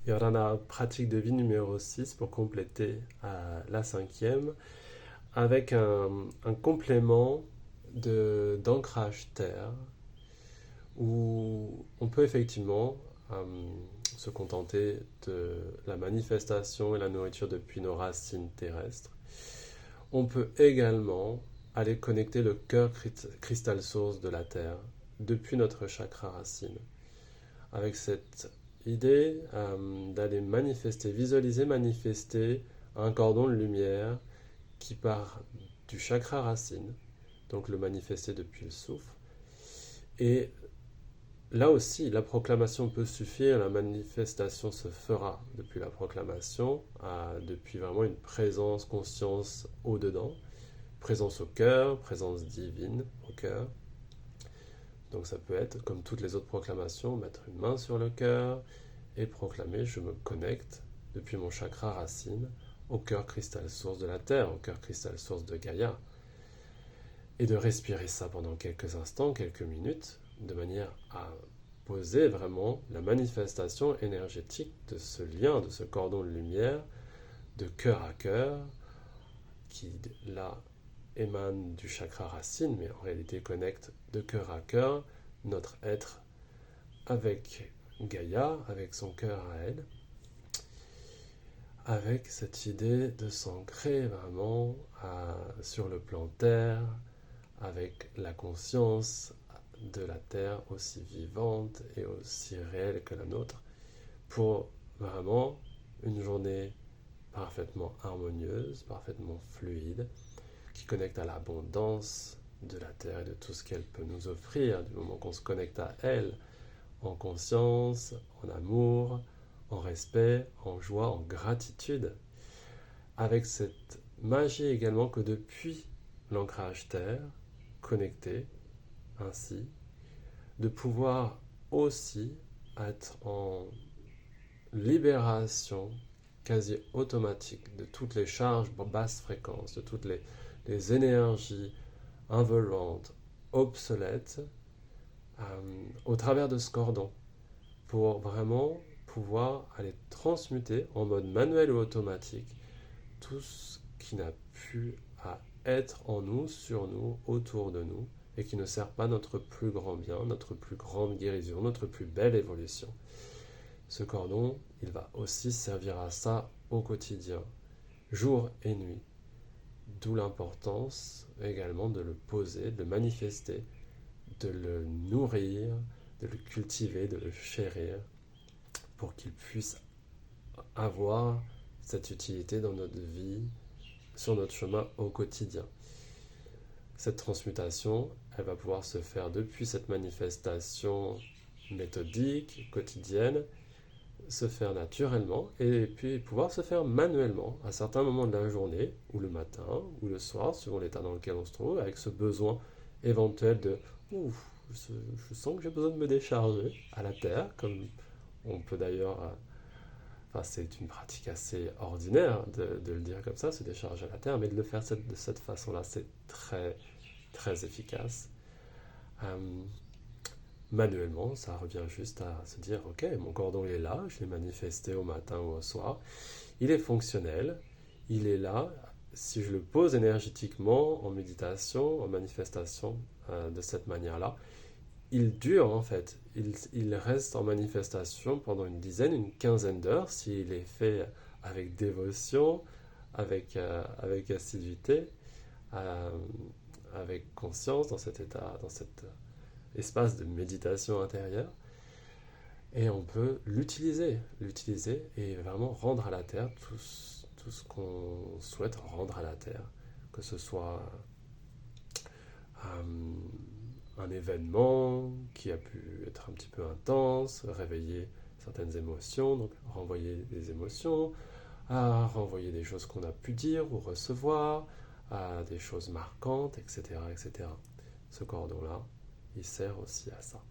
Il y aura la pratique de vie numéro 6 pour compléter la cinquième avec un complément d'ancrage terre où on peut effectivement se contenter de la manifestation et la nourriture depuis nos racines terrestres. On peut également aller connecter le cœur cristal source de la terre depuis notre chakra racine avec cette idée d'aller visualiser manifester un cordon de lumière qui part du chakra racine, donc le manifester depuis le souffle. Et là aussi, la proclamation peut suffire, la manifestation se fera depuis la proclamation, depuis vraiment une présence, conscience au-dedans, présence au cœur, présence divine au cœur. Donc ça peut être, comme toutes les autres proclamations, mettre une main sur le cœur et proclamer « Je me connecte depuis mon chakra racine au cœur cristal source de la Terre, au cœur cristal source de Gaïa ». Et de respirer ça pendant quelques instants, quelques minutes, de manière à poser vraiment la manifestation énergétique de ce lien, de ce cordon de lumière, de cœur à cœur, qui là émane du chakra racine, mais en réalité connecte de cœur à cœur notre être avec Gaïa, avec son cœur à elle, avec cette idée de s'ancrer vraiment sur le plan terre, avec la conscience de la terre aussi vivante et aussi réelle que la nôtre, pour vraiment une journée parfaitement harmonieuse, parfaitement fluide, qui connecte à l'abondance de la terre et de tout ce qu'elle peut nous offrir du moment qu'on se connecte à elle en conscience, en amour, en respect, en joie, en gratitude, avec cette magie également que depuis l'ancrage terre, connecté ainsi, de pouvoir aussi être en libération quasi automatique de toutes les charges basse fréquence, de toutes les énergies involantes, obsolètes, au travers de ce cordon, pour vraiment pouvoir aller transmuter en mode manuel ou automatique tout ce qui n'a pu à être en nous, sur nous, autour de nous, et qui ne sert pas notre plus grand bien, notre plus grande guérison, notre plus belle évolution. Ce cordon, il va aussi servir à ça au quotidien, jour et nuit. D'où l'importance également de le poser, de le manifester, de le nourrir, de le cultiver, de le chérir, pour qu'il puisse avoir cette utilité dans notre vie, sur notre chemin au quotidien. Cette transmutation, elle va pouvoir se faire depuis cette manifestation méthodique, quotidienne, se faire naturellement et puis pouvoir se faire manuellement à certains moments de la journée, ou le matin, ou le soir, selon l'état dans lequel on se trouve, avec ce besoin éventuel de « Ouf, je sens que j'ai besoin de me décharger à la terre », comme on peut d'ailleurs... Enfin, c'est une pratique assez ordinaire de le dire comme ça, se décharger à la terre, mais de le faire de cette façon-là, c'est très, très efficace. Manuellement, ça revient juste à se dire, ok, mon cordon il est là, je l'ai manifesté au matin ou au soir, il est fonctionnel, il est là, si je le pose énergétiquement, en méditation, en manifestation, de cette manière-là, il dure en fait, il reste en manifestation pendant une dizaine, une quinzaine d'heures, s'il est fait avec dévotion, avec assiduité, euh, avec conscience dans cet état, dans cet espace de méditation intérieure. Et on peut l'utiliser et vraiment rendre à la terre tout ce qu'on souhaite rendre à la terre, que ce soit un événement qui a pu être un petit peu intense, réveiller certaines émotions, donc renvoyer des émotions, à renvoyer des choses qu'on a pu dire ou recevoir, à des choses marquantes, etc., etc. Ce cordon-là, il sert aussi à ça.